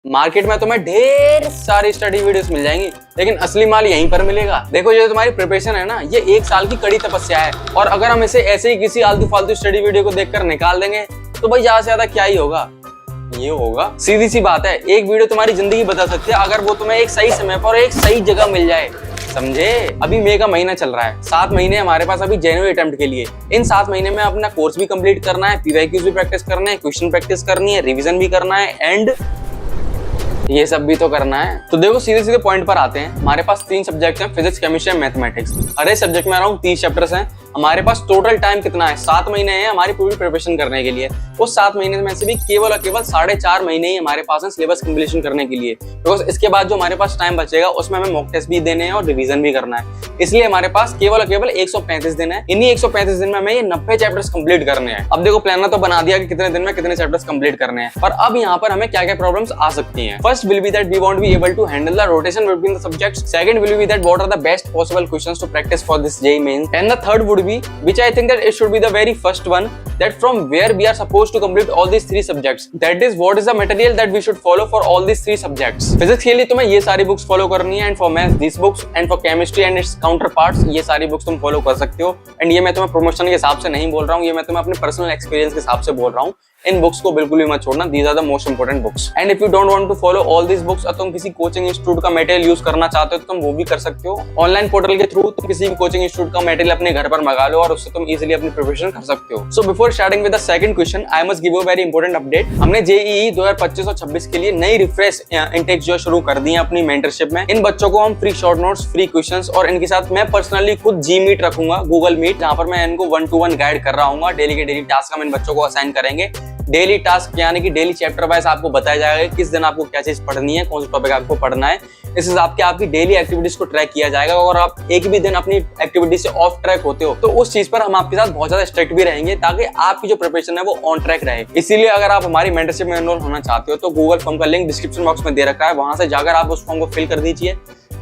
Market में तुम्हें ढेर सारी स्टडी वीडियोस मिल जाएंगी, लेकिन असली माल यहीं पर मिलेगा। देखो ये तुम्हारी प्रिपरेशन है ना, ये 1 साल की कड़ी तपस्या है, और अगर हम इसे ऐसे ही किसी आलतू फालतू स्टडी वीडियो को देखकर निकाल देंगे तो भाई ज्यादा से ज्यादा क्या ही होगा, ये होगा। सीधी सी बात है, एक वीडियो तुम्हारी जिंदगी बदल सकती है अगर वो तुम्हें एक सही समय पर एक सही जगह मिल जाए, समझे। अभी मई का महीना चल रहा है, 7 महीने हमारे पास अभी जनवरी अटेम्प्ट के लिए। इन 7 महीने में अपना कोर्स भी कंप्लीट करना है, पीवाईक्यूज भी प्रैक्टिस करना है, क्वेश्चन प्रैक्टिस करनी है, रिवीजन भी करना है, एंड ये सब भी तो करना है। तो देखो सीधे सीधे पॉइंट पर आते हैं। हमारे पास 3 सब्जेक्ट हैं, फिजिक्स, केमिस्ट्री एंड मैथमेटिक्स। हर एक सब्जेक्ट में अराउंड 30 चैप्टर्स हैं। हमारे पास टोटल टाइम कितना है, 7 महीने हैं हमारी पूरी प्रिपरेशन करने के लिए। उस 7 महीने में से भी केवल और केवल 4.5 महीने ही हमारे पास है सिलेबस कंप्लीशन करने के लिए, बिकॉज इसके बाद जो हमारे पास टाइम बचेगा उसमें हमें मॉक टेस्ट भी देने हैं और रिवीजन भी करना है। इसलिए हमारे पास केवल और केवल 135 दिन है। इन्हीं 135 दिन में हमें ये 90 चैप्टर्स कंप्लीट करने हैं। अब देखो प्लानर तो बना दिया कि कितने दिन में कितने चैप्टर्स कंप्लीट करने हैं, पर अब यहाँ पर हमें क्या क्या प्रॉब्लम्स आ सकती हैं। First will be that we won't be able to handle the rotation between the subjects. Second will be that what are the best possible questions to practice for this JEE mains. And the third would be, which I think that it should be the very first one, that from where we are supposed to complete all these 3 subjects, that is what is the material that we should follow for all these 3 subjects. Physics के लिए तुम्हें ये सारी books follow करनी है, and for maths these books, and for chemistry and its counterparts ये सारी books तुम फॉलो कर सकते हो। एंड ये मैं तुम्हें प्रमोशन के हिसाब से नहीं बोल रहा हूँ, ये मैं तुम्हें अपने पर्सनल एक्सपीरियंस के हिसाब से बोल रहा हूँ। इन बुक्स को बिल्कुल भी मत छोड़ना, these are the most important books. And if you don't want to follow all this books, और तुम किसी कोचिंग इंस्टीट्यूट का मटेरियल यूज करना चाहते हो तो तुम वो भी कर सकते हो। ऑनलाइन पोर्टल के थ्रू तुम किसी भी कोचिंग इंस्टीट्यूट का मटेरियल अपने घर पर मंगा लो और उससे तुम इजीली अपनी प्रिपरेशन कर सकते हो। So before starting with the second question, I must give you very important update. हमने JEE 2025 और 26 के लिए नई रिफ्रेश इंटेक जो शुरू कर दी है अपनी मेंटरशिप में। इन बच्चों को हम free short notes, free questions, और इनके साथ मैं पर्सनली खुद Gmeet रखूंगा, गूगल मीट, जहां पर मैं इनको 1-to-1 गाइड कर रहा हूँ। डेली के डेली टास्क हम इन बच्चों को असाइन करेंगे। डेली टास्क यानी कि डेली चैप्टर वाइज आपको बताया जाएगा किस दिन आपको क्या चीज पढ़नी है, कौन सा टॉपिक आपको पढ़ना है। इस हिसाब के आपकी डेली एक्टिविटीज को ट्रैक किया जाएगा, और आप एक भी दिन अपनी एक्टिविटी से ऑफ ट्रैक होते हो तो उस चीज पर हम आपके साथ बहुत ज्यादा स्ट्रिक्ट भी रहेंगे, ताकि आपकी जो प्रिपरेशन है वो ऑन ट्रैक रहे। इसीलिए अगर आप हमारी मेंटरशिप में एनरोल होना चाहते हो तो गूगल फॉर्म का लिंक डिस्क्रिप्शन बॉक्स में दे रखा है, वहां से जाकर आप उस फॉर्म को फिल कर दीजिए।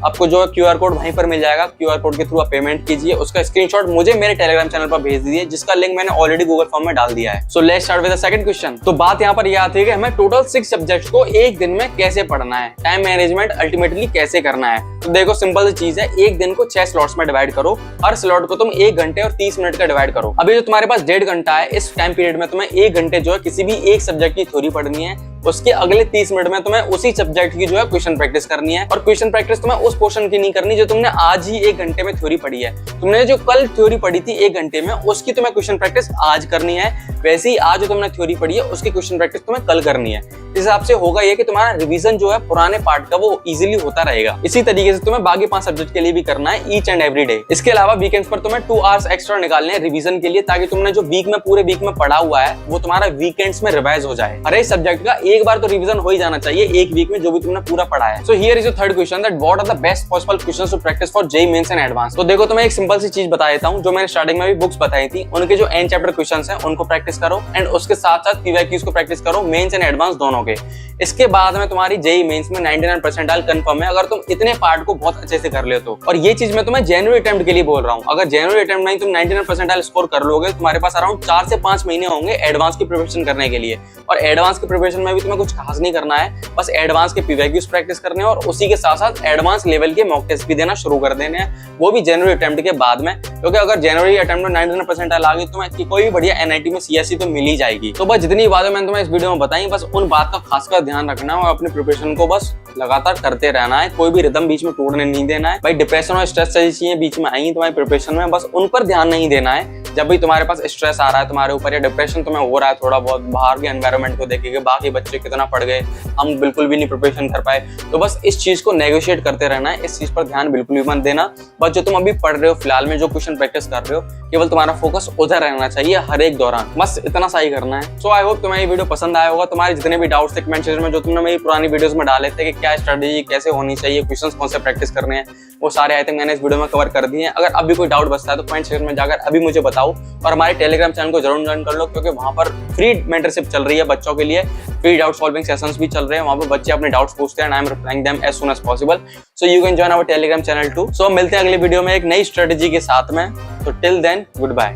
आपको जो QR कोड वहीं पर मिल जाएगा, QR कोड के थ्रू आप पेमेंट कीजिए, उसका स्क्रीनशॉट मुझे मेरे टेलीग्राम चैनल पर भेज दीजिए, जिसका लिंक मैंने ऑलरेडी गूगल फॉर्म में डाल दिया है। So let's start with the second question. तो बात यहाँ पर यह आती है कि हमें टोटल 6 सब्जेक्ट्स को एक दिन में कैसे पढ़ना है, टाइम मैनेजमेंट अल्टीमेटली कैसे करना है। तो देखो सिंपल सी चीज है, एक दिन को 6 स्लॉट्स में डिवाइड करो। हर स्लॉट को तुम 1 घंटे और 30 मिनट का डिवाइड करो। अभी जो तुम्हारे पास 1.5 घंटा है, इस टाइम पीरियड में तुम्हें 1 घंटे जो है किसी भी एक सब्जेक्ट की थ्योरी पढ़नी है। उसके अगले 30 मिनट में तुम्हें उसी सब्जेक्ट की जो है क्वेश्चन प्रैक्टिस करनी है, और क्वेश्चन प्रैक्टिस तुम्हें उस पोर्शन की नहीं करनी जो तुमने आज ही 1 घंटे में थ्योरी पढ़ी है। तुमने जो कल थ्योरी पढ़ी थी 1 घंटे में, उसकी तुम्हें क्वेश्चन प्रैक्टिस आज करनी है। वैसे ही आज जो तुमने थ्योरी पढ़ी है उसकी क्वेश्चन प्रैक्टिस तुम्हें कल करनी है। इस हिसाब से होगा ये कि तुम्हारा रिवीजन जो है पुराने पार्ट का वो इजीली होता रहेगा। इसी तरीके से तुम्हें बाकी 5 सब्जेक्ट के लिए भी करना है ईच एंड एवरी डे। इसके अलावा वीकेंड्स पर तुम्हें 2 आवर्स एक्स्ट्रा निकालने हैं रिवीजन के लिए, ताकि तुमने जो वीक में पूरे वीक में पढ़ा हुआ है वो तुम्हारा वीकेंड्स में रिवाइज हो जाए। हर एक सब्जेक्ट का एक बार तो रिवीजन हो ही जाना चाहिए एक वीक में, जो भी तुमने पूरा पढ़ा है। So here is your third question, that what are the best possible questions to practice for JEE mains and advance. तो देखो तुम्हें एक सिंपल सी चीज बता देता हूं, जो मैंने स्टार्टिंग में भी बुक्स बताई थी, उनके जो एंड चैप्टर क्वेश्चंस हैं उनको प्रैक्टिस करो, एंड उसके साथ साथ पीवाईक्यूज को प्रैक्टिस करो, मेंस एंड एडवांस दोनों के। इसके बाद में तुम्हारी JEE मेंस में 99 परसेंटाइल कंफर्म है, अगर तुम इतने पार्ट को बहुत अच्छे से कर लेते हो। और ये चीज मैं तुम्हें जनवरी अटेम्प्ट के लिए बोल रहा हूँ। अगर जनवरी अटेम्प्ट में तुम 99 परसेंटाइल स्कोर कर लोगे, तुम्हारे पास अराउंड 4 से 5 महीने होंगे एडवांस की प्रिपरेशन करने के लिए। और एडवांस की प्रिपरेशन में भी तुम्हें कुछ खास नहीं करना है, बस एडवांस के पीवाईक्यूज प्रैक्टिस करने हैं, और उसी के साथ साथ एडवांस लेवल के मॉक टेस्ट भी देना शुरू कर देने हैं, वो भी जनवरी अटेम्प्ट के बाद में। क्योंकि अगर जनवरी अटेम्प्ट में 99 परसेंटाइल आ गई तो तुम्हें कोई भी बढ़िया NIT में CSE तो मिल ही जाएगी। तो बस जितनी बातें मैंने तुम्हें इस वीडियो में बताई, बस उन बात का खासकर ध्यान रखना है और अपनी प्रिपरेशन को बस लगातार करते रहना है। कोई भी रिदम बीच में टूटने नहीं देना है। भाई डिप्रेशन और स्ट्रेस जैसी चीजें बीच में आई तुम्हारी प्रिपरेशन में, बस उन पर ध्यान नहीं देना है। जब भी तुम्हारे पास स्ट्रेस आ रहा है तुम्हारे ऊपर, या डिप्रेशन तुम्हें हो रहा है थोड़ा बहुत, बाहर के एनवायरनमेंट को देखेंगे, बाकी बच्चे कितना पढ़ गए, हम बिल्कुल भी नहीं प्रिपरेशन कर पाए, तो बस इस चीज को नेगोशिएट करते रहना है। इस चीज पर ध्यान बिल्कुल भी मत देना। बस जो तुम अभी पढ़ रहे हो, फिलहाल में जो क्वेश्चन प्रैक्टिस कर रहे हो, केवल तुम्हारा फोकस उधर रहना चाहिए हर एक दौरान, बस इतना सा ही करना है। सो आई होप तुम्हें ये वीडियो पसंद आया होगा। तुम्हारे जितने भी डाउट्स थे कमेंट सेक्शन में, जो तुमने मेरी पुरानी वीडियोस में डाले थे कि क्या स्ट्रेटेजी कैसे होनी चाहिए, क्वेश्चंस कौन से प्रैक्टिस करने हैं, वो सारे आई थिंक मैंने इस वीडियो में कवर कर दिए हैं। अगर अभी कोई डाउट बचता है तो कमेंट सेक्शन में जाकर अभी मुझे बताओ, और हमारे टेलीग्राम चैनल को जरूर ज्वाइन कर लो, क्योंकि वहां पर फ्री मेंटरशिप चल रही है बच्चों के लिए। फ्री डाउट सॉल्विंग सेशंस भी चल रहे हैं, वहां पर बच्चे अपने डाउट्स पूछते हैं, I am replying them as soon as possible. So you can join our Telegram channel too. So मिलते हैं अगली वीडियो में एक नई स्ट्रेटेजी के साथ में। तो टिल देन गुड बाय।